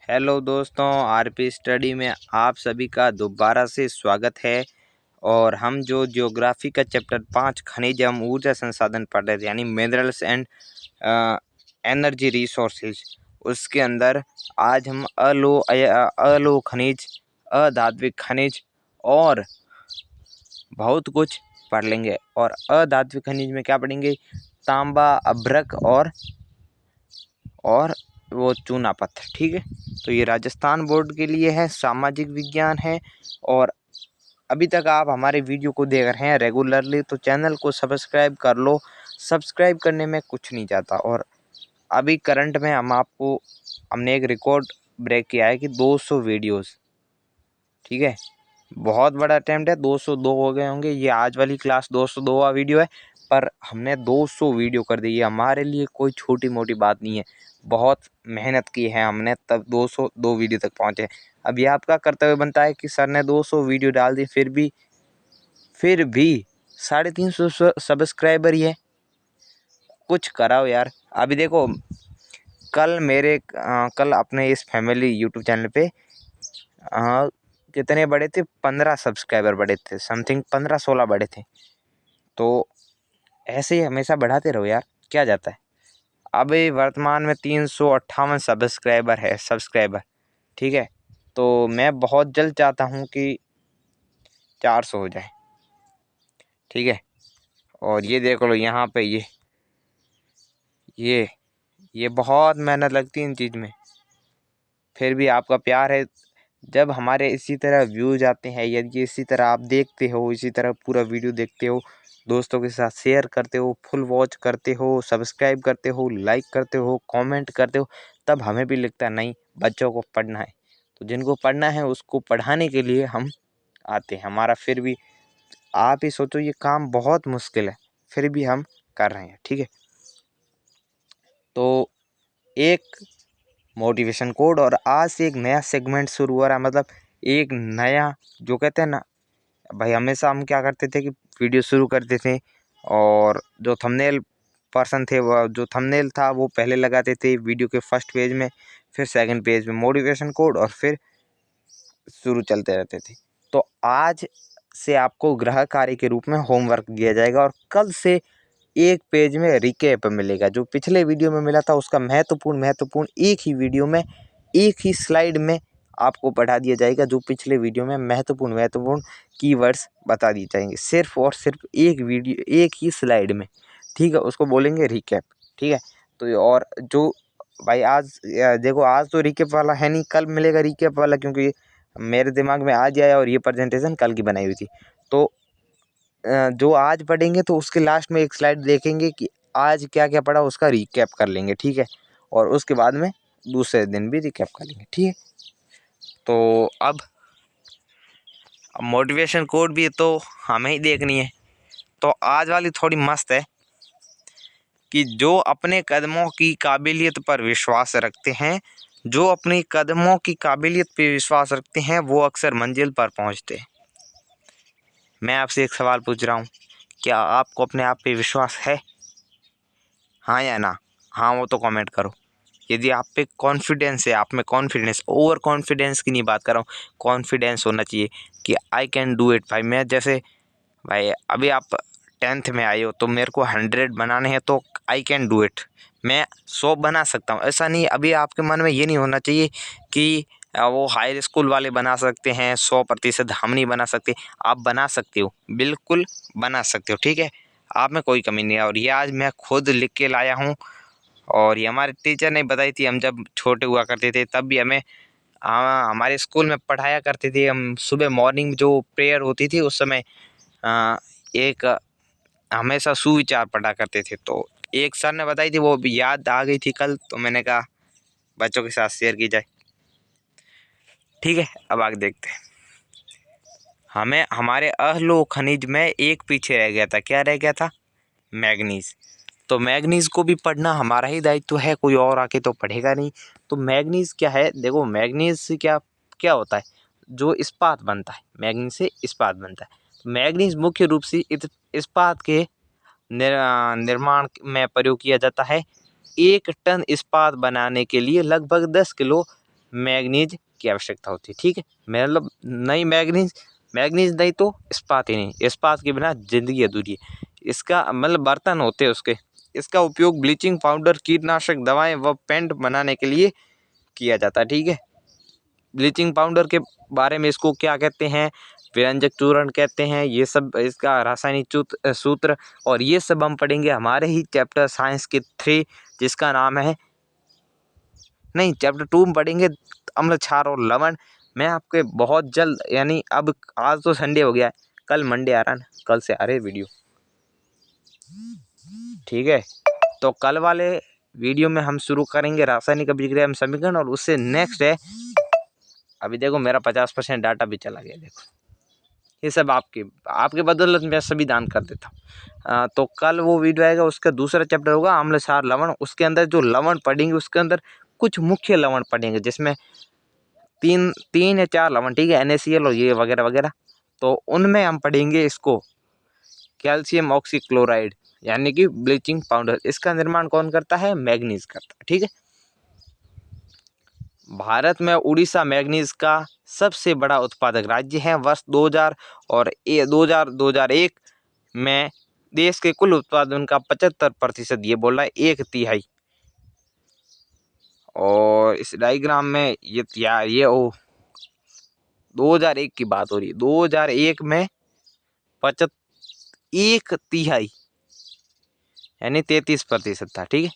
Hello दोस्तों, RP study में आप सभी का दोबारा से स्वागत है। और हम जो ज्योग्राफी का चैप्टर 5 खनिज एवं ऊर्जा संसाधन पढ़ रहे थे, यानी मिनरल्स एंड एनर्जी रिसोर्सेज, उसके अंदर आज हम अलोह खनिज, अधात्विक खनिज और बहुत कुछ पढ़ लेंगे। और अधात्विक खनिज में क्या पढ़ेंगे? तांबा, अभ्रक और वो चूना पत्थर। ठीक है, तो ये राजस्थान बोर्ड के लिए है, सामाजिक विज्ञान है। और अभी तक आप हमारे वीडियो को देख रहे हैं रेगुलरली, तो चैनल को सब्सक्राइब कर लो। सब्सक्राइब करने में कुछ नहीं जाता। और अभी करंट में हमने एक रिकॉर्ड ब्रेक किया है कि 200 वीडियोस। ठीक है, बहुत बड़ा अटेम्प्ट है। 202 हो गए होंगे। ये आज वाली क्लास 202वां वीडियो है, पर हमने 200 वीडियो कर दी। ये हमारे लिए कोई छोटी मोटी बात नहीं है। बहुत मेहनत की है हमने, तब 202 वीडियो तक पहुँचे। अब ये आपका कर्तव्य बनता है कि सर ने 200 वीडियो डाल दी, फिर भी 350 सब्सक्राइबर ही है। कुछ कराओ यार। अभी देखो, कल अपने इस फैमिली यूट्यूब चैनल पे कितने बड़े थे? 15 सब्सक्राइबर बड़े थे, समथिंग 15-16 बड़े थे। तो ऐसे ही हमेशा बढ़ाते रहो यार, क्या जाता है। अभी वर्तमान में 358 सब्सक्राइबर। ठीक है, तो मैं बहुत जल्द चाहता हूँ कि 400 हो जाए। ठीक है, और ये देख लो यहाँ पे ये बहुत मेहनत लगती है इन चीज़ में, फिर भी आपका प्यार है। जब हमारे इसी तरह व्यूज आते हैं, यदि इसी तरह आप देखते हो, इसी तरह पूरा वीडियो देखते हो, दोस्तों के साथ शेयर करते हो, फुल वॉच करते हो, सब्सक्राइब करते हो, लाइक करते हो, कमेंट करते हो, तब हमें भी लगता है नहीं, बच्चों को पढ़ना है। तो जिनको पढ़ना है उसको पढ़ाने के लिए हम आते हैं। हमारा फिर भी, आप ही सोचो, ये काम बहुत मुश्किल है, फिर भी हम कर रहे हैं। ठीक है, तो एक मोटिवेशन कोड और आज से एक नया सेगमेंट शुरू हो रहा है। मतलब एक नया, जो कहते हैं ना भाई, हमेशा हम क्या करते थे कि वीडियो शुरू करते थे और जो थंबनेल पर्सन थे, वो जो थंबनेल था वो पहले लगाते थे वीडियो के फर्स्ट पेज में, फिर सेकंड पेज में मोटिवेशन कोड, और फिर शुरू चलते रहते थे। तो आज से आपको गृह कार्य के रूप में होमवर्क दिया जाएगा और कल से एक पेज में रिकैप मिलेगा। जो पिछले वीडियो में मिला था उसका महत्वपूर्ण एक ही वीडियो में, एक ही स्लाइड में आपको पढ़ा दिया जाएगा। जो पिछले वीडियो में महत्वपूर्ण कीवर्ड्स बता दिए जाएंगे, सिर्फ और सिर्फ एक वीडियो, एक ही स्लाइड में। ठीक है, उसको बोलेंगे रिकैप। ठीक है, तो और जो भाई आज देखो, आज तो रिकैप वाला है नहीं, कल मिलेगा रिकैप वाला, क्योंकि मेरे दिमाग में आज आया और ये प्रेजेंटेशन कल की बनाई हुई थी। तो जो आज पढ़ेंगे तो उसके लास्ट में एक स्लाइड देखेंगे कि आज क्या क्या पढ़ा, उसका रिकैप कर लेंगे। ठीक है, और उसके बाद में दूसरे दिन भी रिकैप कर लेंगे। ठीक है, तो अब मोटिवेशन कोड भी तो हमें ही देखनी है। तो आज वाली थोड़ी मस्त है कि जो अपने कदमों की काबिलियत पर विश्वास रखते हैं, जो अपनी कदमों की काबिलियत पर विश्वास रखते हैं, वो अक्सर मंजिल पर पहुंचते हैं। मैं आपसे एक सवाल पूछ रहा हूँ, क्या आपको अपने आप पे विश्वास है? हाँ या ना? हाँ, वो तो कमेंट करो। यदि आप पे कॉन्फिडेंस है, आप में कॉन्फिडेंस, ओवर कॉन्फिडेंस की नहीं बात कर रहा हूँ, कॉन्फिडेंस होना चाहिए कि आई कैन डू इट। भाई मैं जैसे, भाई अभी आप 10th में आए हो तो मेरे को 100 बनाने हैं, तो आई कैन डू इट। मैं 100 बना सकता हूँ, ऐसा नहीं। अभी आपके मन में ये नहीं होना चाहिए कि वो हाई स्कूल वाले बना सकते हैं 100%, हम नहीं बना सकते। आप बना सकते हो, बिल्कुल बना सकते हो। ठीक है, आप में कोई कमी नहीं है। और ये आज मैं खुद लिख के लाया हूँ, और ये हमारे टीचर ने बताई थी। हम जब छोटे हुआ करते थे तब भी हमें हमारे स्कूल में पढ़ाया करते थे। हम सुबह मॉर्निंग जो प्रेयर होती थी उस समय एक हमेशा सुविचार पढ़ा करते थे। तो एक सर ने बताई थी, वो भी याद आ गई थी कल, तो मैंने कहा बच्चों के साथ शेयर की जाए। ठीक है, अब आगे देखते हैं। हमें हमारे अलोह खनिज में एक पीछे रह गया था। क्या रह गया था? मैग्नीज। तो मैग्नीज को भी पढ़ना हमारा ही दायित्व है, कोई और आके तो पढ़ेगा नहीं। तो मैग्नीज क्या है? देखो, मैग्नीज से क्या क्या होता है? जो इस्पात बनता है, मैग्नीज से इस्पात बनता है। मैग्नीज मुख्य रूप से इस्पात के निर्माण में प्रयोग किया जाता है। 1 टन इस्पात बनाने के लिए लगभग 10 किलो मैग्नीज की आवश्यकता होती है। ठीक है, मतलब नहीं मैग्नीज नहीं तो इस्पात ही नहीं, इस्पात के बिना जिंदगी अधूरी है। इसका मतलब बर्तन होते हैं उसके। इसका उपयोग ब्लीचिंग पाउडर, कीटनाशक दवाएं व पेंट बनाने के लिए किया जाता है। ठीक है, ब्लीचिंग पाउडर के बारे में इसको क्या कहते हैं, व्यंजक चूर्ण कहते हैं, ये सब इसका रासायनिक सूत्र, और ये सब हम पढ़ेंगे हमारे ही चैप्टर साइंस के 3, जिसका नाम है, नहीं चैप्टर 2 में पढ़ेंगे अम्ल, क्षार और लवण। मैं आपके बहुत जल्द, यानी अब आज तो संडे हो गया है, कल मंडे आ रहा है ना, कल से आ रहे वीडियो। ठीक है, तो कल वाले वीडियो में हम शुरू करेंगे रासायनिक अभिक्रिया एवं समीकरण, और उससे नेक्स्ट है, अभी देखो मेरा 50% डाटा भी चला गया, देखो ये सब आपके बदौलत मैं सभी दान कर देता हूँ। तो कल वो वीडियो आएगा, उसका दूसरा चैप्टर होगा अम्ल, क्षार, लवण। उसके अंदर जो लवण पढ़ेंगे, उसके अंदर कुछ मुख्य लवण पढ़ेंगे, जिसमें तीन या 4 लवण, ठीक है, NaCl और ये वगैरह वगैरह। तो उनमें हम पढ़ेंगे इसको कैल्शियम ऑक्सीक्लोराइड, यानी कि ब्लीचिंग पाउडर। इसका निर्माण कौन करता है, मैग्नीज करता है। ठीक है, भारत में उड़ीसा मैग्नीज का सबसे बड़ा उत्पादक राज्य है। वर्ष 2000 और 2001 में देश के कुल उत्पादन का 75%, ये बोल रहा है 1/3। और इस डायग्राम में ये 2001 की बात हो रही है। 2001 में 1/3 यानी 33% था। ठीक है,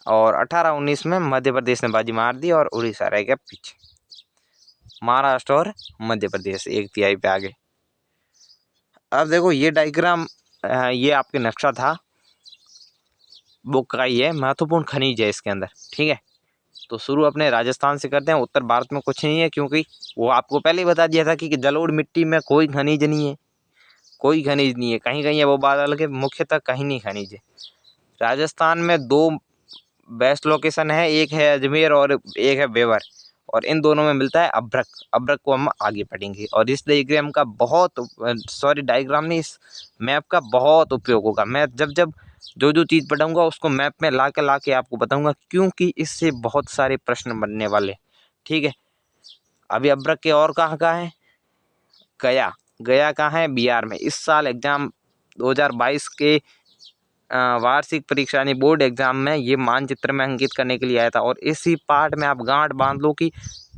और 18-19 में मध्य प्रदेश ने बाजी मार दी और उड़ीसा रह गया पीछे। महाराष्ट्र और मध्य प्रदेश 1/3 पे आ गए। अब देखो ये डायग्राम, ये आपके नक्शा था बुक का, ये महत्वपूर्ण खनिज है इसके अंदर। ठीक है, तो शुरू अपने राजस्थान से करते हैं। उत्तर भारत में कुछ नहीं है, क्योंकि वो आपको पहले ही बता दिया था कि जलोढ़ मिट्टी में कोई खनिज नहीं है, कोई खनिज नहीं है। कहीं कहीं है वो बादल के, मुख्यतः कहीं नहीं खनिज है। राजस्थान में 2 बेस्ट लोकेशन है, एक है अजमेर और एक है बेवर, और इन दोनों में मिलता है अभ्रक। अभ्रक को हम आगे पढ़ेंगे, और इस डायग्राम का डायग्राम नहीं, इस मैप का बहुत उपयोग होगा। मैं जब जो चीज़ पढ़ाऊंगा उसको मैप में ला के आपको बताऊंगा, क्योंकि इससे बहुत सारे प्रश्न बनने वाले। ठीक है, अभी अभ्रक के और कहाँ है, गया कहाँ है, बिहार में। इस साल एग्जाम 2022 के वार्षिक परीक्षा यानी बोर्ड एग्जाम में ये मानचित्र में अंकित करने के लिए आया था। और इसी पार्ट में आप गांठ बांध लो कि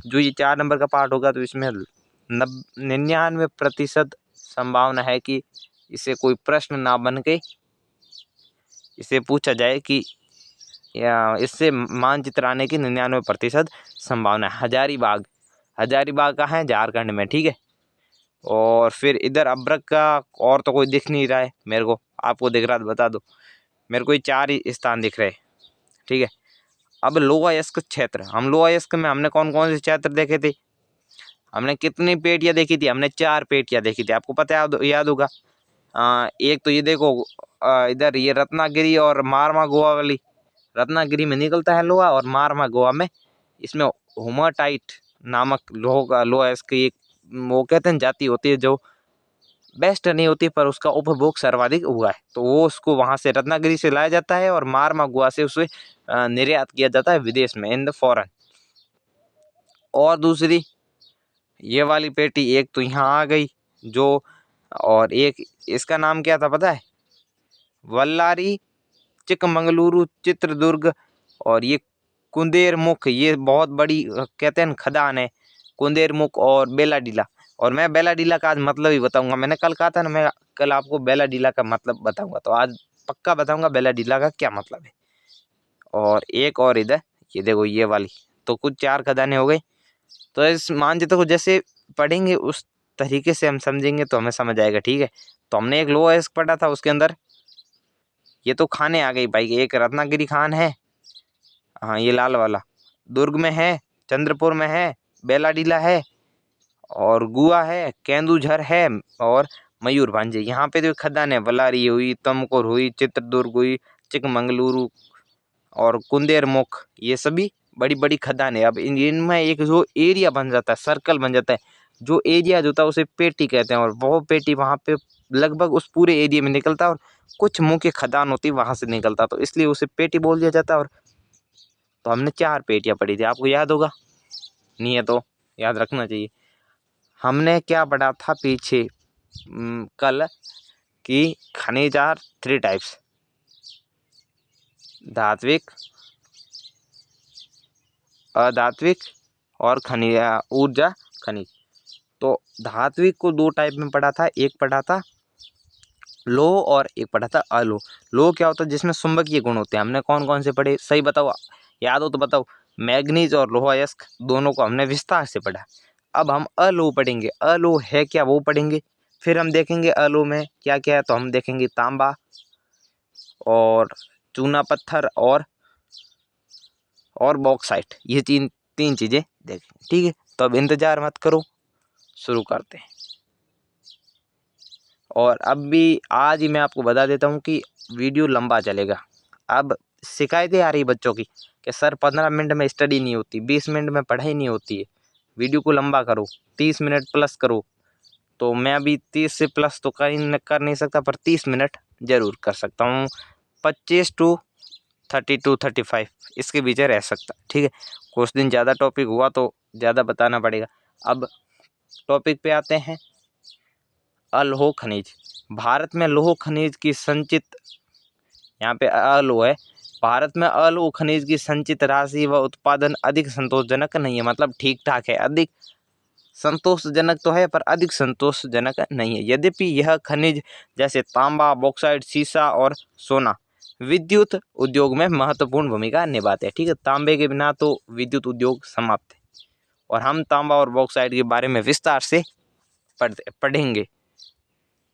जो ये 4 नंबर का पार्ट होगा, तो इसमें 99% संभावना है कि इसे कोई प्रश्न ना बन के इसे पूछा जाए कि या इससे मानचित्र आने की 99% संभावना है। हजारीबाग का है झारखंड में। ठीक है, और फिर इधर अभ्रक का और तो कोई दिख नहीं रहा है मेरे को, आपको दिख रहा तो बता दो। मेरे को ये 4 ही स्थान दिख रहे। ठीक है, अब लोहायस्क क्षेत्र, हम लोहायस्क में हमने कौन कौन से क्षेत्र देखे थे, हमने कितनी पेटियाँ देखी थी, हमने 4 पेटियाँ देखी थी, आपको पता है, याद होगा। एक तो ये देखो, इधर ये रत्नागिरी और मारवा गोवा वाली, रत्नागिरी में निकलता है लोहा, और मारवा गोवा में। इसमें होमाटाइट नामक लोहायस्क की एक वो कहते हैं जाति होती है, जो बेस्ट नहीं होती पर उसका उपभोग सर्वाधिक हुआ है। तो वो उसको वहाँ से रत्नागिरी से लाया जाता है, और मारवा गोवा से उसे निर्यात किया जाता है विदेश में, इन द फॉरेन। और दूसरी ये वाली पेटी एक तो यहाँ आ गई, जो, और एक इसका नाम क्या था पता है, वल्लारी, चिकमंगलुरु, चित्रदुर्ग, और ये कुंदेरमुख। ये बहुत बड़ी कहते हैं खदान है, कुंदेरमुख और बेलाडीला। और मैं बेलाडीला का आज मतलब ही बताऊंगा। मैंने कल कहा था ना, मैं कल आपको बेलाडीला का मतलब बताऊंगा, तो आज पक्का बताऊंगा बेलाडीला का क्या मतलब है। और एक और इधर ये देखो ये वाली, तो कुछ 4 खदानें हो गई। तो इस मानचित्र को जैसे पढ़ेंगे उस तरीके से हम समझेंगे तो हमें समझ आएगा। ठीक है, तो हमने एक लोहा इस्क पढ़ा था, उसके अंदर ये तो खाने आ गई भाई। एक रत्नागिरी खान है, हाँ ये लाल वाला, दुर्ग में है, चंद्रपुर में है, बेलाडीला है, और गुआ है, केंदुझर है, और मयूरभंज। यहाँ पे जो खदान है, वलारी हुई, तुमकुर हुई, चित्रदुर्ग हुई, चिकमंगलुरु और कुंदेरमुख, ये सभी बड़ी बड़ी खदान है। अब इनमें एक जो एरिया बन जाता है, सर्कल बन जाता है, जो एरिया जो होता है उसे पेटी कहते हैं। और वो पेटी वहाँ पे लगभग उस पूरे एरिया में निकलता है, और कुछ मुख्य खदान होती है वहाँ से निकलता, तो इसलिए उसे पेटी बोल दिया जाता है। और तो हमने 4 पेटियाँ पढ़ी थी, आपको याद होगा। नहीं है तो याद रखना चाहिए। हमने क्या पढ़ा था पीछे कल कि खनिज आर 3 टाइप्स, धात्विक, अधात्विक और खनिज ऊर्जा खनिज। तो धात्विक को 2 टाइप में पढ़ा था, एक पढ़ा था लोह और एक पढ़ा था अलोह। लोह क्या होता है? जिसमें चुंबकीय गुण होते हैं। हमने कौन कौन से पढ़े? सही बताओ, याद हो तो बताओ। मैग्नीज और लोहा अयस्क दोनों को हमने विस्तार से पढ़ा। अब हम अलोह पढ़ेंगे। अलोह है क्या वो पढ़ेंगे। फिर हम देखेंगे अलोह में क्या क्या है। तो हम देखेंगे तांबा और चूना पत्थर और बॉक्साइट, ये 3 चीजें देखेंगे। ठीक है, तो अब इंतजार मत करो, शुरू करते हैं। और अब भी आज ही मैं आपको बता देता हूँ कि वीडियो लंबा चलेगा। अब शिकायतें आ रही बच्चों की कि सर 15 मिनट में स्टडी नहीं होती, 20 मिनट में पढ़ाई नहीं होती है, वीडियो को लंबा करो, 30 मिनट प्लस करो। तो मैं अभी 30 से प्लस तो कर नहीं सकता, पर 30 मिनट जरूर कर सकता हूँ। 25 to 35 इसके बीच रह सकता। ठीक है, कुछ दिन ज़्यादा टॉपिक हुआ तो ज़्यादा बताना पड़ेगा। अब टॉपिक पे आते हैं। अलोह खनिज। भारत में लोह खनिज की संचित, यहाँ पे अलोह है, भारत में अलोह खनिज की संचित राशि व उत्पादन अधिक संतोषजनक नहीं है। मतलब ठीक ठाक है, अधिक संतोषजनक तो है पर अधिक संतोषजनक नहीं है। यद्यपि यह खनिज जैसे तांबा, बॉक्साइट, सीसा और सोना विद्युत उद्योग में महत्वपूर्ण भूमिका निभाते हैं। ठीक है, तांबे के बिना तो विद्युत उद्योग समाप्त है। और हम तांबा और बॉक्साइट के बारे में विस्तार से पढ़ेंगे।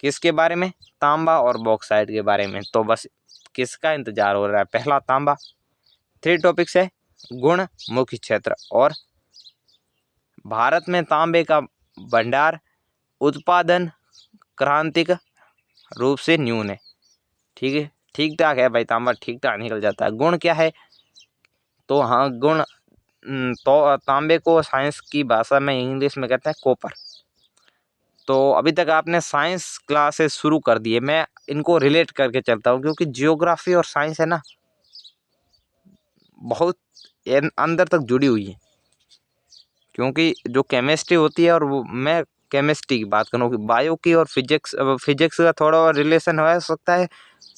किसके बारे में? तांबा और बॉक्साइट के बारे में। तो बस किसका इंतजार हो रहा है? पहला तांबा। 3 टॉपिक्स है, गुण, मुख्य क्षेत्र और भारत में तांबे का भंडार उत्पादन क्रांतिक रूप से न्यून है। ठीक है, ठीक ठाक है भाई, तांबा ठीक ठाक निकल जाता है। गुण क्या है? तो हाँ, गुण तो तांबे को साइंस की भाषा में इंग्लिश में कहते हैं कॉपर। तो अभी तक आपने साइंस क्लासेस शुरू कर दिए, मैं इनको रिलेट करके चलता हूँ क्योंकि जियोग्राफी और साइंस है ना, बहुत अंदर तक जुड़ी हुई है। क्योंकि जो केमिस्ट्री होती है, और वो मैं केमिस्ट्री की बात करूँ, बायो की और फिजिक्स का थोड़ा और रिलेशन हो सकता है,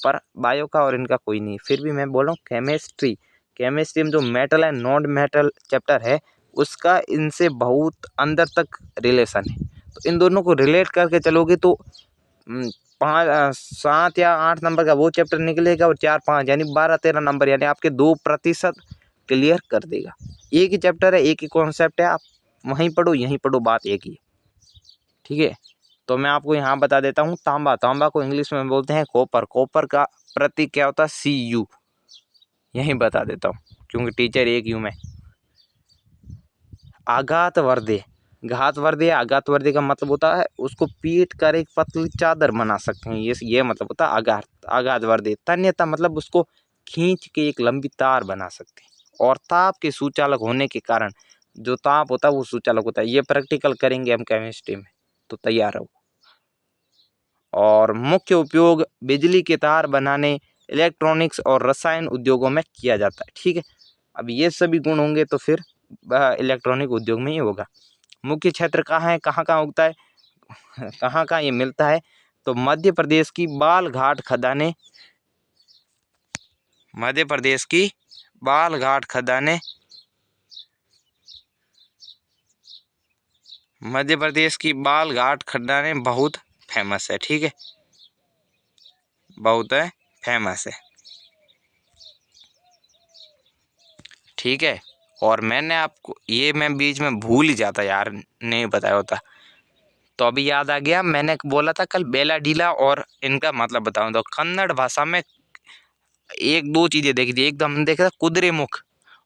पर बायो का और इनका कोई नहीं। फिर भी मैं बोल रहा हूँ केमिस्ट्री में जो metal and non metal chapter है, उसका इनसे बहुत अंदर तक रिलेशन है। तो इन दोनों को रिलेट करके चलोगे तो 7 या 8 नंबर का वो चैप्टर निकलेगा, और 4-5 यानी 12-13 नंबर, यानी आपके 2% क्लियर कर देगा। एक ही चैप्टर है, एक ही कॉन्सेप्ट है, आप वहीं पढ़ो यहीं पढ़ो, बात एक ही है। ठीक है, तो मैं आपको यहाँ बता देता हूँ। तांबा को इंग्लिश में बोलते हैं कॉपर। कॉपर का प्रतीक क्या होता है? Cu। यहीं बता देता हूँ क्योंकि टीचर एक हूँ मैं। आघातवर्धे, आघातवर्धे का मतलब होता है उसको पीट कर एक पतली चादर बना सकते हैं, ये मतलब होता है आघातवर्धे। तन्यता मतलब उसको खींच के एक लंबी तार बना सकते हैं। और ताप के सुचालक होने के कारण जो ताप होता है वो सुचालक होता है। ये प्रैक्टिकल करेंगे हम केमिस्ट्री में, तो तैयार रहो। और मुख्य उपयोग बिजली के तार बनाने, इलेक्ट्रॉनिक्स और रसायन उद्योगों में किया जाता है। ठीक है, अब ये सभी गुण होंगे तो फिर इलेक्ट्रॉनिक उद्योग में ही होगा। मुख्य क्षेत्र कहाँ है, कहाँ उगता है, कहाँ ये मिलता है? तो मध्य प्रदेश की बालघाट खदानें, मध्य प्रदेश की बालघाट खदानें, मध्य प्रदेश की बालघाट खदानें बहुत फेमस है। ठीक है, बहुत है फेमस है। ठीक है, और मैंने आपको ये मैं बीच में भूल ही जाता यार, नहीं बताया होता। तो अभी याद आ गया, मैंने बोला था कल बेलाडीला और इनका मतलब बताऊं तो कन्नड़ भाषा में 1-2 चीजें देखी थी। एकदम हमने देखा था कुद्रेमुख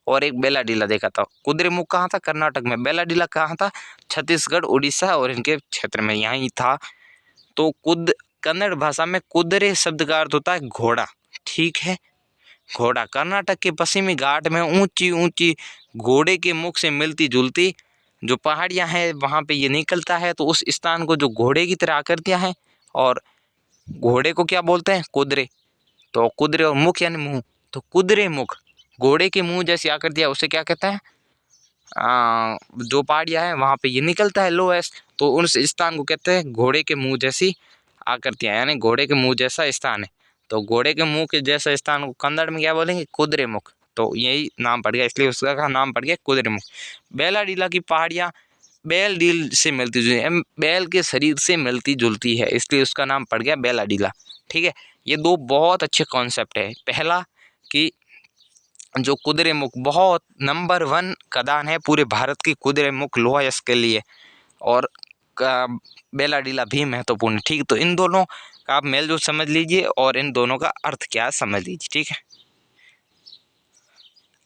और एक बेलाडीला देखा था। कुद्रेमुख कहाँ था? कर्नाटक में। बेलाडीला कहाँ था? छत्तीसगढ़, उड़ीसा और इनके क्षेत्र में, यहाँ ही था। तो कन्नड़ भाषा में कुद्रे शब्द का अर्थ होता है घोड़ा। ठीक है, घोड़ा। कर्नाटक के पश्चिमी घाट में ऊंची ऊंची घोड़े के मुख से मिलती जुलती जो पहाड़ियां हैं, वहां पे ये निकलता है। तो उस स्थान को जो घोड़े की तरह आकृतियां हैं, और घोड़े को क्या बोलते हैं? कुदरे। तो कुदरे और मुख यानी मुंह, तो कुदरे मुख, घोड़े के मुंह जैसी आकृतियां, उसे क्या कहते हैं? जो पहाड़ियाँ हैं वहाँ पे ये निकलता है लोएस्ट, तो उस स्थान को कहते हैं घोड़े के मुंह जैसी आकृतियाँ, यानी घोड़े के मुंह जैसा स्थान है। तो घोड़े के मुंह के जैसा स्थान को कन्नड़ में क्या बोलेंगे, कुद्रेमुख, तो यही नाम पड़ गया, इसलिए उसका नाम पड़ गया कुद्रेमुख। बेलाडीला की पहाड़ियाँ बैल से मिलती जुलती, बैल के शरीर से मिलती जुलती है, इसलिए उसका नाम पड़ गया बेलाडीला। ठीक है, ये दो बहुत अच्छे कॉन्सेप्ट है। पहला कि जो कुद्रेमुख बहुत नंबर 1 खदान है पूरे भारत की, कुद्रेमुख लोहायस्क के लिए, और बेलाडीला भी महत्वपूर्ण है। ठीक है, तो इन दोनों का आप मेल जोल समझ लीजिए और इन दोनों का अर्थ क्या है समझ लीजिए। ठीक है,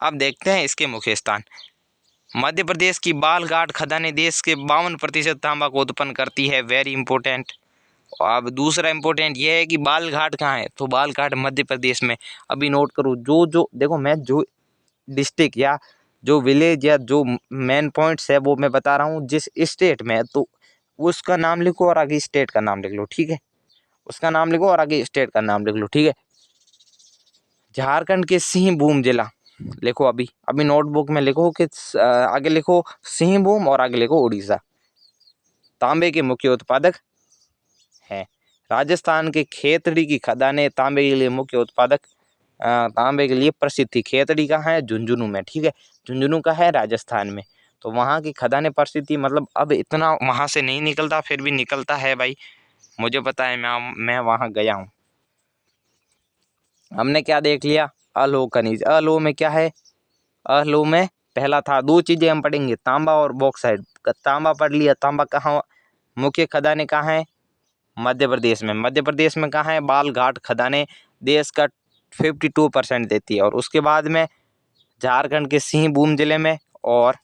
अब देखते हैं इसके मुख्य स्थान। मध्य प्रदेश की बालघाट खदानें देश के 52% तांबा को उत्पन्न करती है, वेरी इंपॉर्टेंट। अब दूसरा इंपॉर्टेंट ये है कि बालघाट कहाँ है, तो बालघाट मध्य प्रदेश में। अभी नोट करो, जो जो देखो, मैं जो डिस्ट्रिक्ट या जो विलेज या जो मेन पॉइंट्स है वो मैं बता रहा हूँ जिस स्टेट में है, तो उसका नाम लिखो और आगे स्टेट का नाम लिख लो। ठीक है, उसका नाम लिखो और आगे स्टेट का नाम लिख लो। ठीक है, झारखंड के सिंहभूम जिला लिखो, अभी अभी नोटबुक में लिखो कि आगे लिखो सिंहभूम और आगे लिखो उड़ीसा। तांबे के मुख्य उत्पादक हैं। राजस्थान के खेतड़ी की खदानें तांबे के लिए मुख्य उत्पादक, तांबे के लिए प्रसिद्ध थी। खेतड़ी कहाँ है, झुंझुनू में। ठीक है, झुंझुनू का है राजस्थान में, तो वहाँ की खदानें प्रसिद्ध थी। मतलब अब इतना वहाँ से नहीं निकलता, फिर भी निकलता है भाई, मुझे पता है, मैं वहाँ गया हूँ। हमने क्या देख लिया, अलोह खनिज। अलोह में क्या है, अलोह में पहला था, दो चीजें हम पढ़ेंगे, तांबा और बॉक्साइट। तांबा पढ़ लिया, तांबा कहाँ मुख्य खदानें कहाँ है, मध्य प्रदेश में। मध्य प्रदेश में कहाँ है, बालघाट खदानें देश का 52% देती है। और उसके बाद में झारखंड के सिंहभूम जिले में और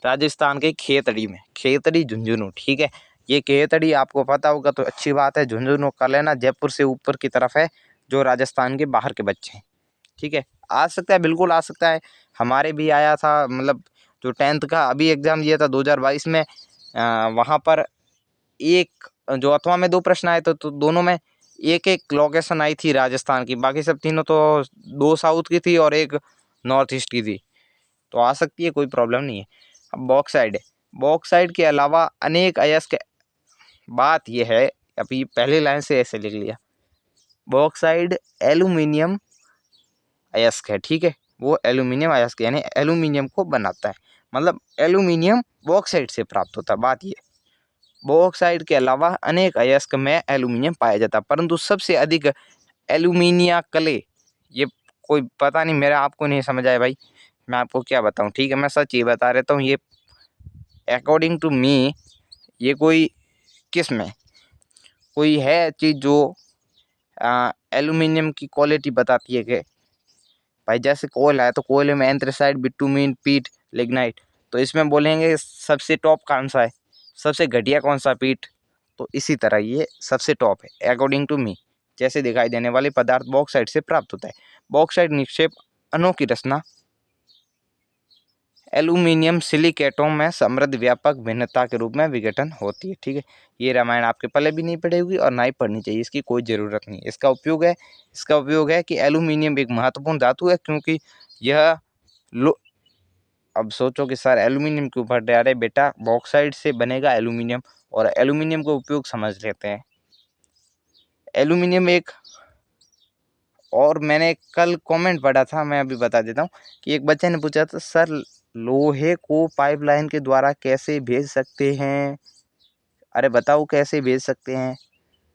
राजस्थान के खेतड़ी में, खेतड़ी झुंझुनू। ठीक है, ये खेतड़ी आपको पता होगा तो अच्छी बात है, झुंझुनू का लेना जयपुर से ऊपर की तरफ है, जो राजस्थान के बाहर के बच्चे हैं। ठीक है, आ सकता है, बिल्कुल आ सकता है, हमारे भी आया था, मतलब जो 10th का अभी एग्जाम दिया था 2022 में, वहाँ पर एक जो अथवा में 2 प्रश्न आए तो दोनों में एक एक लोकेशन आई थी राजस्थान की, बाकी सब तीनों तो 2 साउथ की थी और एक नॉर्थ ईस्ट की थी, तो आ सकती है, कोई प्रॉब्लम नहीं है। अब बॉक्साइड है, बॉक्साइड के अलावा अनेक अयस्क, बात यह है, अभी पहली लाइन से ऐसे लिख लिया, बॉक्साइड एल्यूमिनियम अयस्क है। ठीक है, वो एल्यूमिनियम अयस्क यानी एल्यूमिनियम को बनाता है, मतलब एल्यूमिनियम बॉक्साइड से प्राप्त होता है। बात ये, बॉक्साइड के अलावा अनेक अयस्क में एल्यूमिनियम पाया जाता है, परंतु सबसे अधिक एल्यूमिनिया कले, ये कोई पता नहीं, मेरा आपको नहीं समझ आया भाई, मैं आपको क्या बताऊं। ठीक है, मैं सच ही बता रहता हूँ, ये अकॉर्डिंग टू मी ये कोई किस्म है, कोई है चीज़ जो एल्यूमिनियम की क्वालिटी बताती है कि भाई, जैसे कोयला है तो कोयले में एंथ्रेसाइट, बिटुमिन, पीट, लिग्नाइट, तो इसमें बोलेंगे सबसे टॉप कौन सा है, सबसे घटिया कौन सा, पीट। तो इसी तरह ये सबसे टॉप है अकॉर्डिंग टू मी। जैसे दिखाई देने वाले पदार्थ बॉक्साइट से प्राप्त होता है। बॉक्साइट निक्षेप अनोखी रचना एल्यूमिनियम सिलिकेटों में समृद्ध व्यापक भिन्नता के रूप में विघटन होती है। ठीक है, ये रामायण आपके पहले भी नहीं पढ़ी होगी और ना ही पढ़नी चाहिए, इसकी कोई ज़रूरत नहीं। इसका उपयोग है कि एल्यूमिनियम एक महत्वपूर्ण धातु है, क्योंकि यह लो, अब सोचो कि सर एल्यूमिनियम के ऊपर डे, अरे बेटा बॉक्साइड से बनेगा एल्यूमिनियम, और एल्यूमिनियम का उपयोग समझ लेते हैं। एल्यूमिनियम एक, और मैंने कल कमेंट पढ़ा था, मैं अभी बता देता हूँ, कि एक बच्चे ने पूछा था, सर लोहे को पाइपलाइन के द्वारा कैसे भेज सकते हैं, अरे बताओ कैसे भेज सकते हैं।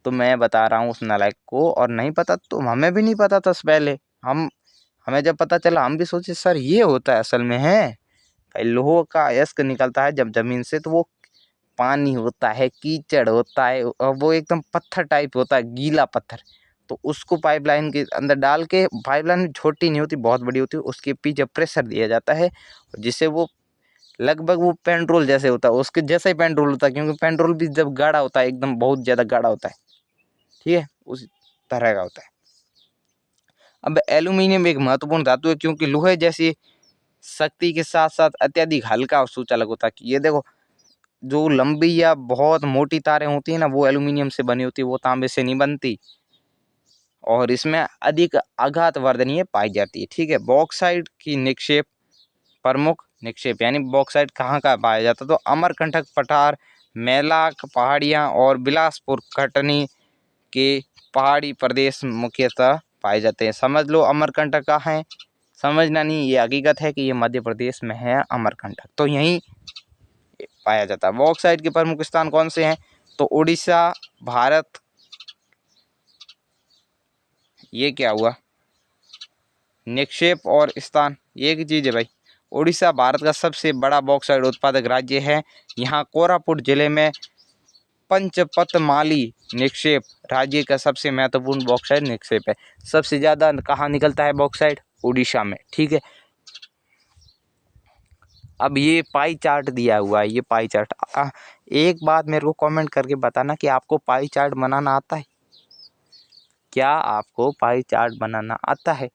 तो मैं बता रहा हूँ उस नालायक को, और नहीं पता तो हमें भी नहीं पता था पहले, हमें जब पता चला हम भी सोचे सर ये होता है असल में है। भाई लोहे का अयस्क निकलता है जब जमीन से, तो वो पानी होता है, कीचड़ होता है, और वो एकदम पत्थर टाइप होता है, गीला पत्थर, तो उसको पाइपलाइन के अंदर डाल के, पाइपलाइन छोटी नहीं होती, बहुत बड़ी होती है, उसके पीछे प्रेशर दिया जाता है, जिससे वो लगभग वो पेट्रोल जैसे होता है, उसके जैसा ही पेट्रोल होता है, क्योंकि पेट्रोल भी जब गाढ़ा होता है एकदम बहुत ज़्यादा गाढ़ा होता है। ठीक है, उस तरह का होता है। अब एल्यूमिनियम एक महत्वपूर्ण धातु है, क्योंकि लोहे जैसी शक्ति के साथ साथ अत्यधिक हल्का और सुचालक होता है। ये देखो, जो लंबी या बहुत मोटी तारें होती है ना, वो एल्यूमिनियम से बनी होती है, वो तांबे से नहीं बनती, और इसमें अधिक आघात वर्धनीय पाई जाती है। ठीक है, बॉक्साइट की निक्षेप प्रमुख निक्षेप यानी बॉक्साइट कहाँ का पाया जाता, तो अमरकंटक पठार, मेलाक पहाड़ियाँ और बिलासपुर कटनी के पहाड़ी प्रदेश मुख्यतः पाए जाते हैं। समझ लो अमरकंटक कहाँ है, समझना नहीं, ये हकीकत है कि ये मध्य प्रदेश में है अमरकंटक, तो यहीं पाया जाता है। बॉक्साइट के प्रमुख स्थान कौन से हैं, तो उड़ीसा, भारत, ये क्या हुआ निक्षेप और स्थान, ये एक चीज़ है भाई। उड़ीसा भारत का सबसे बड़ा बॉक्साइट उत्पादक राज्य है। यहाँ कोरापुट जिले में पंचपतमाली निक्षेप राज्य का सबसे महत्वपूर्ण बॉक्साइट निक्षेप है। सबसे ज़्यादा कहाँ निकलता है बॉक्साइट, उड़ीसा में, ठीक है। अब ये पाई चार्ट दिया हुआ है, ये पाई चार्ट, एक बात मेरे को कमेंट करके बताना कि आपको पाई चार्ट बनाना आता है, क्या आपको पाई चार्ट बनाना आता है।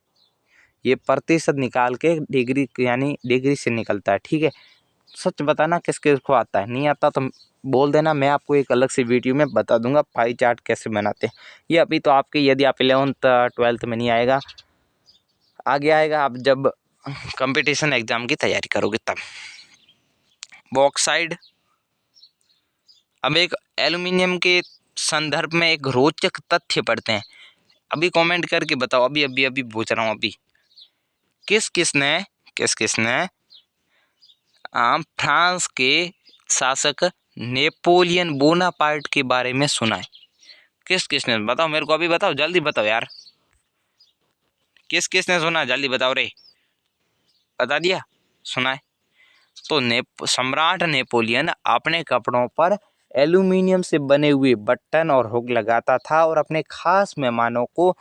ये प्रतिशत निकाल के डिग्री यानी डिग्री से निकलता है, ठीक है। सच बताना किस किस को आता है, नहीं आता तो बोल देना, मैं आपको एक अलग से वीडियो में बता दूंगा पाई चार्ट कैसे बनाते हैं। ये अभी तो आपके, यदि आप 11th 12th में नहीं आएगा, आगे आएगा आप जब कंपटीशन एग्जाम की तैयारी करोगे तब। बॉक्साइड, अब एक एल्युमिनियम के संदर्भ में एक रोचक तथ्य पढ़ते हैं। अभी कमेंट करके बताओ, अभी अभी अभी पूछ रहा हूँ, अभी किस किसने फ्रांस के शासक नेपोलियन बोनापार्ट के बारे में सुना है, किस किसने, बताओ मेरे को, अभी बताओ, जल्दी बताओ यार, किस किसने सुना, जल्दी बताओ रे, बता दिया, सुना है। तो सम्राट नेपोलियन अपने कपड़ों पर एल्यूमिनियम से बने हुए बटन और हुक लगाता था और अपने खास मेहमानों को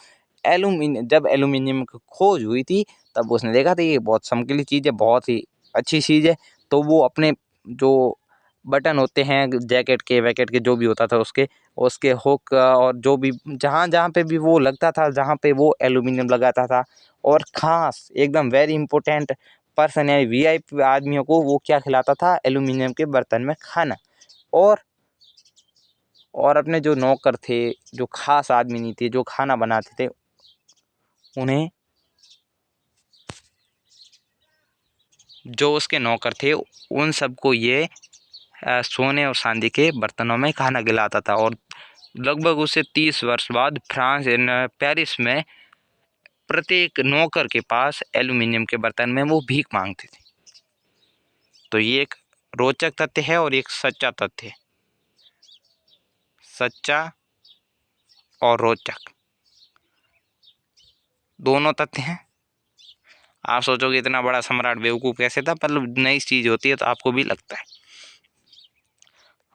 जब एल्यूमिनियम की खोज हुई थी तब उसने देखा था ये बहुत चमकीली चीज़ है, बहुत ही अच्छी चीज़ है, तो वो अपने जो बटन होते हैं जैकेट के वैकेट के जो भी होता था उसके हुक और जो भी जहाँ जहाँ पे भी वो लगता था, जहाँ पे वो एल्यूमिनियम लगाता था, और खास एकदम वेरी इंपॉर्टेंट पर्सन यानी वीआईपी आदमियों को वो क्या खिलाता था, एल्यूमिनियम के बर्तन में खाना। और अपने जो नौकर थे, जो खास आदमी नहीं थे, जो खाना बनाते थे, उन्हें, जो उसके नौकर थे उन सबको ये सोने और चांदी के बर्तनों में खाना खिलाता था। और लगभग उससे 30 वर्ष बाद फ्रांस पेरिस में प्रत्येक नौकर के पास एल्यूमिनियम के बर्तन में वो भीख मांगते थे। तो ये एक रोचक तथ्य है और एक सच्चा तथ्य है, सच्चा और रोचक दोनों तथ्य हैं। आप सोचोगे इतना बड़ा सम्राट बेवकूफ़ कैसे था, पर नई चीज़ होती है तो आपको भी लगता है।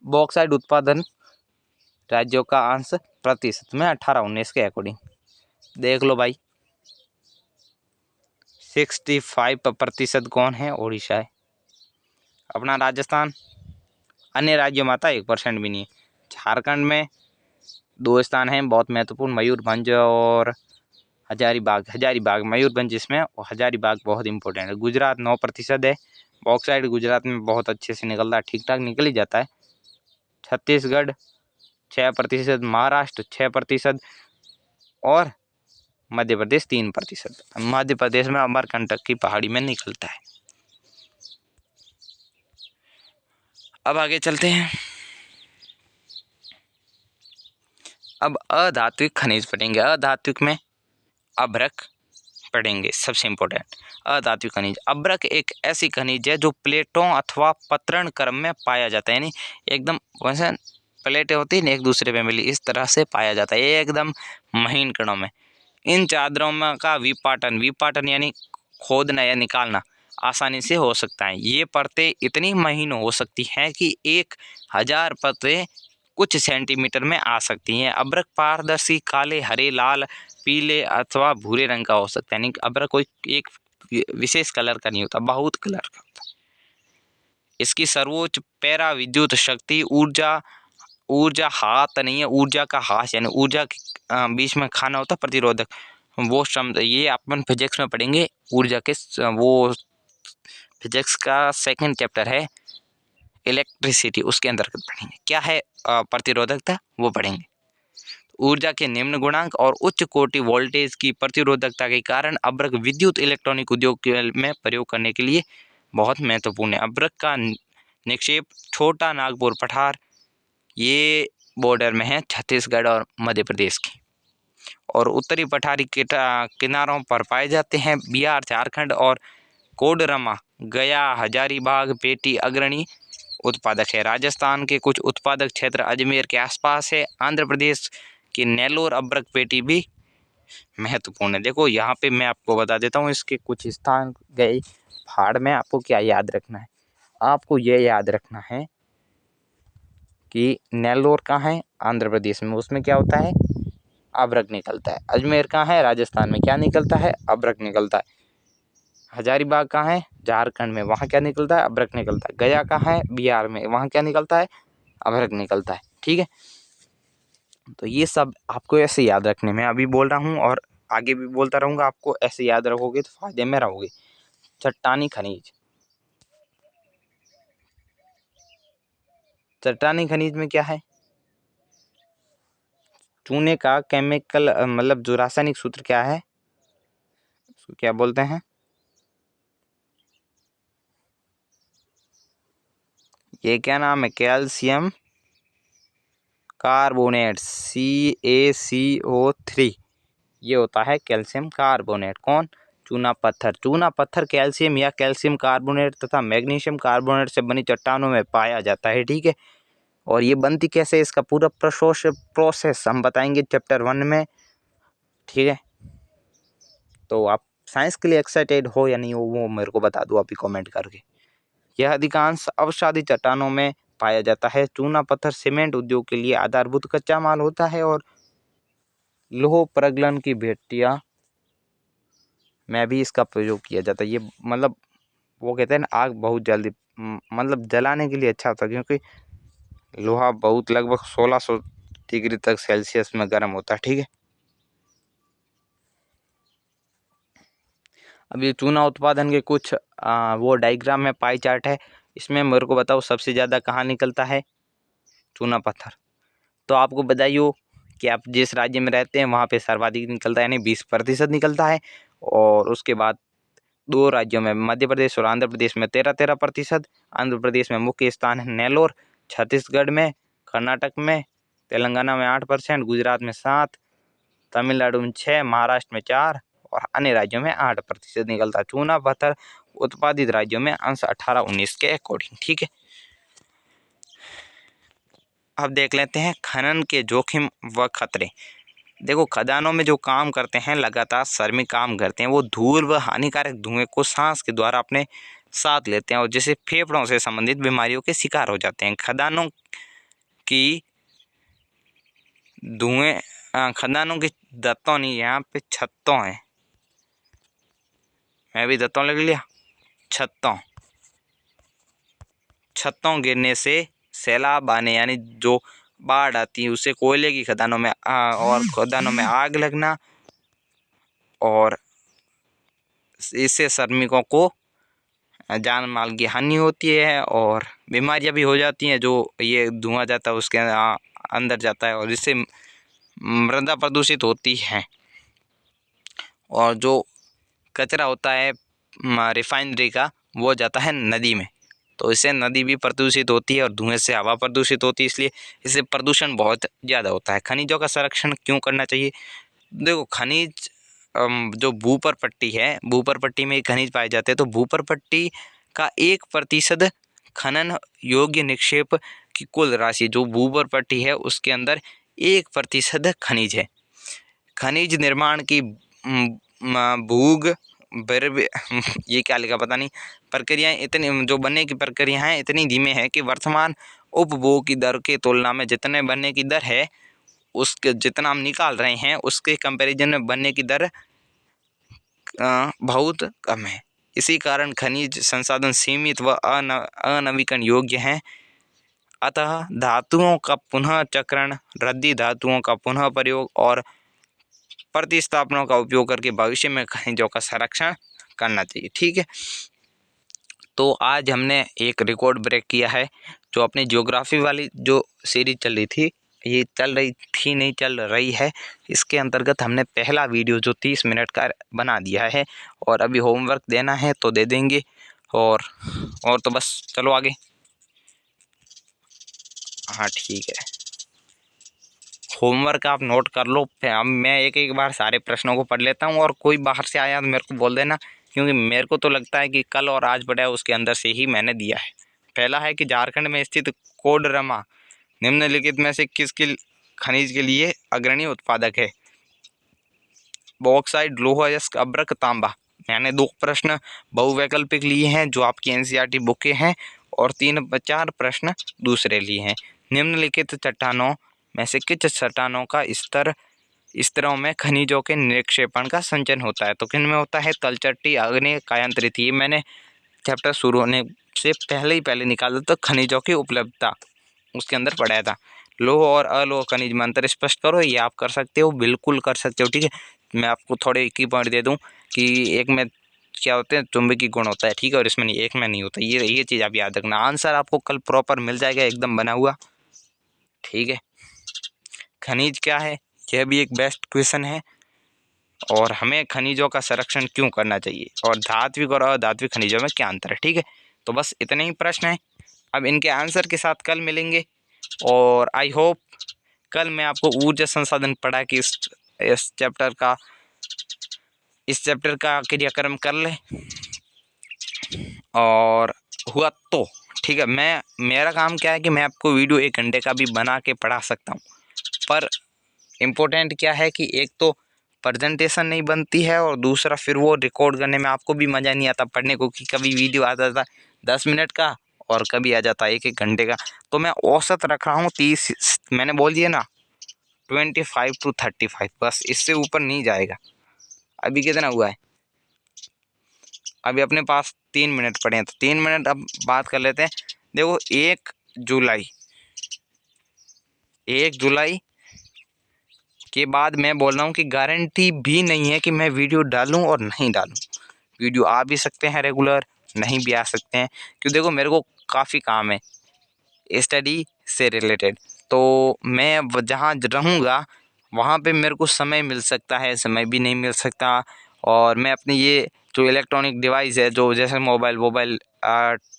बॉक्साइट उत्पादन राज्यों का अंश प्रतिशत में 18-19 के अकॉर्डिंग देख लो भाई, 65% कौन है, उड़ीसा है। अपना राजस्थान, अन्य राज्यों में आता 1% भी नहीं है। झारखंड में 2 स्थान हैं बहुत महत्वपूर्ण, मयूरभंज और हजारीबाग मयूरभंज इसमें, और हजारीबाग बहुत इंपॉर्टेंट है। गुजरात 9% है, बॉक्साइट गुजरात में बहुत अच्छे से निकलता है, ठीक ठाक निकल ही जाता है। छत्तीसगढ़ 6%, महाराष्ट्र 6% और मध्य प्रदेश 3%। मध्य प्रदेश में अमरकंटक की पहाड़ी में निकलता है। अब आगे चलते हैं, अब अधात्विक खनिज पढ़ेंगे। अधात्विक में अभ्रक पढ़ेंगे, सबसे इम्पोर्टेंट अधात्विक खनिज। अभ्रक एक ऐसी खनिज है जो प्लेटों अथवा पत्रण क्रम में पाया जाता है, यानी एकदम वैसे प्लेटें होती है ना एक दूसरे पे मिली, इस तरह से पाया जाता है, ये एकदम महीन कणों में। इन चादरों में का विपाटन यानी खोदना या निकालना आसानी से हो सकता है। ये परतें इतनी महीन हो सकती हैं कि 1000 परतें कुछ सेंटीमीटर में आ सकती हैं। अभ्रक पारदर्शी काले, हरे, लाल, पीले अथवा भूरे रंग का हो सकता है, यानी अभ्रक कोई एक विशेष कलर का नहीं होता, बहुत कलर का होता है। इसकी सर्वोच्च पैरा विद्युत शक्ति ऊर्जा हाथ नहीं है, ऊर्जा का हास यानी ऊर्जा के बीच में खाना होता है प्रतिरोधक, वो क्षमता, ये अपन फिजिक्स में पढ़ेंगे। ऊर्जा के वो फिजिक्स का सेकंड चैप्टर है इलेक्ट्रिसिटी, उसके अंतर्गत पढ़ेंगे क्या है प्रतिरोधकता, वो पढ़ेंगे। ऊर्जा के निम्न गुणांक और उच्च कोटि वोल्टेज की प्रतिरोधकता के कारण अभ्रक विद्युत इलेक्ट्रॉनिक उद्योग में प्रयोग करने के लिए बहुत महत्वपूर्ण है। अभ्रक का निक्षेप छोटा नागपुर पठार, ये बॉर्डर में है छत्तीसगढ़ और मध्य प्रदेश की, और उत्तरी पठारी किनारों पर पाए जाते हैं। बिहार, झारखंड और कोडरमा, गया, हजारीबाग पेटी अग्रणी उत्पादक है। राजस्थान के कुछ उत्पादक क्षेत्र अजमेर के आसपास है। आंध्र प्रदेश की नेल्लोर अभ्रक पेटी भी महत्वपूर्ण है। देखो यहाँ पे मैं आपको बता देता हूँ इसके कुछ स्थान गए पहाड़ में। आपको क्या याद रखना है, आपको ये याद रखना है कि नेल्लोर कहाँ है, आंध्र प्रदेश में, उसमें क्या होता है, अभ्रक निकलता है। अजमेर कहाँ है, राजस्थान में, क्या निकलता है, अभ्रक निकलता है। हजारीबाग कहाँ है, झारखंड में, वहाँ क्या निकलता है, अभ्रक निकलता है। गया कहाँ है, बिहार में, वहाँ क्या निकलता है, अभ्रक निकलता है। ठीक है, तो ये सब आपको ऐसे याद रखने में अभी बोल रहा हूँ और आगे भी बोलता रहूँगा। आपको ऐसे याद रखोगे तो फायदे में रहोगे। चट्टानी खनिज, चट्टानी खनिज में क्या है, चूने का केमिकल मतलब जो रासायनिक सूत्र क्या है, उसको क्या बोलते हैं, ये क्या नाम है, कैल्शियम कार्बोनेट, CaCO3, ये होता है कैल्शियम कार्बोनेट। कौन, चूना पत्थर। चूना पत्थर कैल्शियम या कैल्शियम कार्बोनेट तथा मैग्नीशियम कार्बोनेट से बनी चट्टानों में पाया जाता है। ठीक है, और ये बनती कैसे, इसका पूरा प्रोसेस हम बताएंगे चैप्टर 1 में। ठीक है, तो आप साइंस के लिए एक्साइटेड हो या नहीं हो वो मेरे को बता दो अभी कमेंट करके। यह अधिकांश अवसादी चट्टानों में पाया जाता है। चूना पत्थर सीमेंट उद्योग के लिए आधारभूत कच्चा माल होता है और लोह प्रगलन की भट्टियां में भी इसका प्रयोग किया जाता है। ये मतलब वो कहते हैं ना, आग बहुत जल्दी मतलब जलाने के लिए अच्छा होता है, क्योंकि लोहा बहुत लगभग 1600 डिग्री तक सेल्सियस में गर्म होता है। ठीक है, अब ये चूना उत्पादन के कुछ वो डायग्राम में पाई चार्ट है। इसमें मेरे को बताओ सबसे ज़्यादा कहाँ निकलता है चूना पत्थर। तो आपको बताइए कि आप जिस राज्य में रहते हैं वहाँ पे सर्वाधिक निकलता है, यानी 20% निकलता है। और उसके बाद 2 राज्यों में, मध्य प्रदेश और आंध्र प्रदेश में 13-13%। आंध्र प्रदेश में मुख्य स्थान है नेल्लोर, छत्तीसगढ़ में, कर्नाटक में, तेलंगाना में 8%, गुजरात में 7, तमिलनाडु में 6, महाराष्ट्र में 4 और अन्य राज्यों में 8% निकलता है। चूना पत्थर उत्पादित राज्यों में अंश 18-19 के अकॉर्डिंग। ठीक है, अब देख लेते हैं खनन के जोखिम व खतरे। देखो खदानों में जो काम करते हैं, लगातार श्रमिक काम करते हैं, वो धूल व हानिकारक धुएं को सांस के द्वारा अपने साथ लेते हैं और जैसे फेफड़ों से संबंधित बीमारियों के शिकार हो जाते हैं। खदानों की खदानों की दत्तों नहीं, यहाँ पे छत्तों है, मैं भी दत्तों लग लिया, छत्तों गिरने से सैलाब आने, यानी जो बाढ़ आती है उससे कोयले की खदानों में और खदानों में आग लगना, और इससे श्रमिकों को जान माल की हानि होती है और बीमारियां भी हो जाती हैं। जो ये धुआं जाता है उसके अंदर जाता है और इससे मृदा प्रदूषित होती है। और जो कचरा होता है रिफाइनरी का, वो जाता है नदी में, तो इससे नदी भी प्रदूषित होती है और धुएं से हवा प्रदूषित होती है, इसलिए इससे प्रदूषण बहुत ज़्यादा होता है। खनिजों का संरक्षण क्यों करना चाहिए, देखो खनिज जो भूपर पट्टी है, भूपर पट्टी में खनिज पाए जाते हैं, तो भूपर पट्टी का 1% खनन योग्य निक्षेप की कुल राशि, जो भूपर पट्टी है उसके अंदर 1% खनिज है। खनिज निर्माण की भूग ये क्या लिखा पता नहीं, प्रक्रियाएं इतनी, जो बनने की प्रक्रिया हैं इतनी धीमे है कि वर्तमान उपभोग की दर के तुलना में जितने बनने की दर है, उसके जितना हम निकाल रहे हैं उसके कंपैरिजन में बनने की दर बहुत कम है। इसी कारण खनिज संसाधन सीमित व अनवीकरण योग्य हैं। अतः धातुओं का पुनः चक्रण, रद्दी धातुओं का पुनः प्रयोग और प्रतिस्थापनों का उपयोग करके भविष्य में खनिजों का संरक्षण करना चाहिए। ठीक है, तो आज हमने एक रिकॉर्ड ब्रेक किया है। जो अपनी ज्योग्राफी वाली जो सीरीज चल रही थी, ये चल रही थी नहीं, चल रही है, इसके अंतर्गत हमने पहला वीडियो जो 30 मिनट का बना दिया है और अभी होमवर्क देना है तो दे देंगे। और तो बस चलो आगे। हाँ ठीक है, होमवर्क आप नोट कर लो। अब मैं एक एक बार सारे प्रश्नों को पढ़ लेता हूँ, और कोई बाहर से आया तो मेरे को बोल देना, क्योंकि मेरे को तो लगता है कि कल और आज पढ़ा है उसके अंदर से ही मैंने दिया है। पहला है कि झारखंड में स्थित कोडरमा निम्नलिखित में से किसके खनिज के लिए अग्रणी उत्पादक है? बॉक्साइट, लोहा, यस्क, अब्रक, तांबा। मैंने 2 प्रश्न बहुवैकल्पिक लिए हैं जो आपकी एनसीईआरटी बुक के हैं, और 4 प्रश्न दूसरे लिए हैं। निम्नलिखित चट्टानों में से किस चट्टानों का स्तरों में खनिजों के निक्षेपण का संचयन होता है? तो किन में होता है? तलचट्टी, आग्नेय, कायांतरित। ये मैंने चैप्टर शुरू होने से पहले निकाला था, खनिजों की उपलब्धता उसके अंदर पढ़ाया था। लोह और अलोह खनिज में अंतर स्पष्ट करो, ये आप कर सकते हो, बिल्कुल कर सकते हो। ठीक है, मैं आपको थोड़े की पॉइंट दे दूं कि एक में क्या होते हैं, चुंबकीय गुण होता है, ठीक है, और इसमें नहीं, एक में नहीं होता। ये चीज़ आप याद रखना। आंसर आपको कल प्रॉपर मिल जाएगा, एकदम बना हुआ। ठीक है, खनिज क्या है, यह भी एक बेस्ट क्वेश्चन है, और हमें खनिजों का संरक्षण क्यों करना चाहिए, और धात्विक और अधात्विक खनिजों में क्या अंतर है। ठीक है, तो बस इतने ही प्रश्न हैं। अब इनके आंसर के साथ कल मिलेंगे, और आई होप कल मैं आपको ऊर्जा संसाधन पढ़ा के इस चैप्टर का क्रियाक्रम कर ले, और हुआ तो ठीक है। मेरा काम क्या है कि मैं आपको वीडियो 1 घंटे का भी बना के पढ़ा सकता हूँ, पर इम्पोर्टेंट क्या है कि एक तो प्रेजेंटेशन नहीं बनती है, और दूसरा फिर वो रिकॉर्ड करने में आपको भी मज़ा नहीं आता पढ़ने को, कि कभी वीडियो आ जाता 10 मिनट का, और कभी आ जाता 1 घंटे का। तो मैं औसत रख रहा हूँ 30, मैंने बोल दिया ना, 25 to 35, बस इससे ऊपर नहीं जाएगा। अभी कितना हुआ है? अभी अपने पास 3 मिनट पड़े हैं, तो 3 मिनट अब बात कर लेते हैं। देखो, 1 जुलाई के बाद मैं बोल रहा हूँ कि गारंटी भी नहीं है कि मैं वीडियो डालूँ और नहीं डालूँ। वीडियो आ भी सकते हैं रेगुलर, नहीं भी आ सकते हैं, क्योंकि देखो मेरे को काफ़ी काम है स्टडी से रिलेटेड। तो मैं जहाँ रहूँगा वहाँ पे मेरे को समय मिल सकता है, समय भी नहीं मिल सकता, और मैं अपनी ये जो इलेक्ट्रॉनिक डिवाइस है, जो जैसे मोबाइल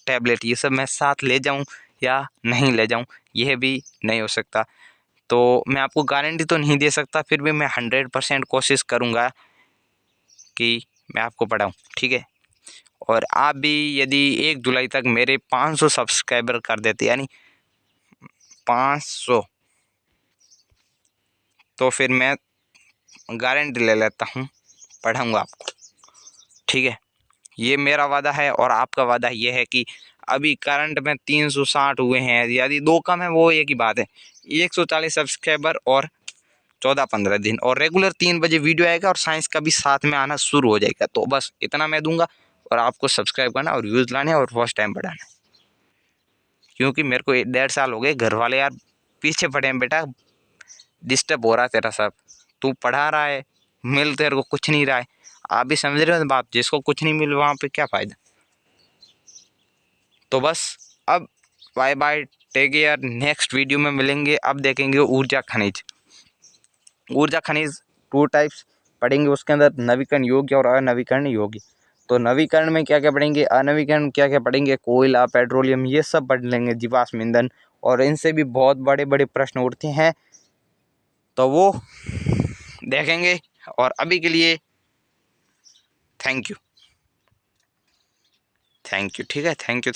टैबलेट, ये सब मैं साथ ले जाऊँ या नहीं ले जाऊँ, यह भी नहीं हो सकता। तो मैं आपको गारंटी तो नहीं दे सकता, फिर भी मैं 100% कोशिश करूँगा कि मैं आपको पढ़ाऊँ। ठीक है, और आप भी यदि 1 जुलाई तक मेरे 500 सब्सक्राइबर कर देते, यानी 500, तो फिर मैं गारंटी ले लेता हूँ पढ़ाऊँगा आपको। ठीक है, ये मेरा वादा है, और आपका वादा ये है कि अभी करंट में 360 हुए हैं, यदि 2 कम है वो एक ही बात है। 140 सब्सक्राइबर और 14-15 दिन, और रेगुलर 3 बजे वीडियो आएगा, और साइंस का भी साथ में आना शुरू हो जाएगा। तो बस इतना मैं दूंगा, और आपको सब्सक्राइब करना और व्यूज़ लाने और वॉच टाइम बढ़ाना, क्योंकि मेरे को 1.5 साल हो गए, घर वाले यार पीछे पड़े हैं, बेटा डिस्टर्ब हो रहा है तेरा सब, तू पढ़ा रहा है, मिल तेरे को कुछ नहीं रहा है। आप भी समझ रहे हो बात, जिसको कुछ नहीं मिल वहाँ पे क्या फ़ायदा। तो बस अब bye bye, take care, next video में मिलेंगे। अब देखेंगे ऊर्जा खनिज। 2 टाइप्स पढ़ेंगे, उसके अंदर नवीकरण योग्य और अनवीकरण योग्य। तो नवीकरण में क्या क्या पढ़ेंगे, अनवीकरण क्या क्या पढ़ेंगे, कोयला, पेट्रोलियम, ये सब पढ़ लेंगे, जीवाश्म ईंधन, और इनसे भी बहुत बड़े बड़े प्रश्न उठते हैं, तो वो देखेंगे। और अभी के लिए थैंक यू। ठीक है, थैंक यू।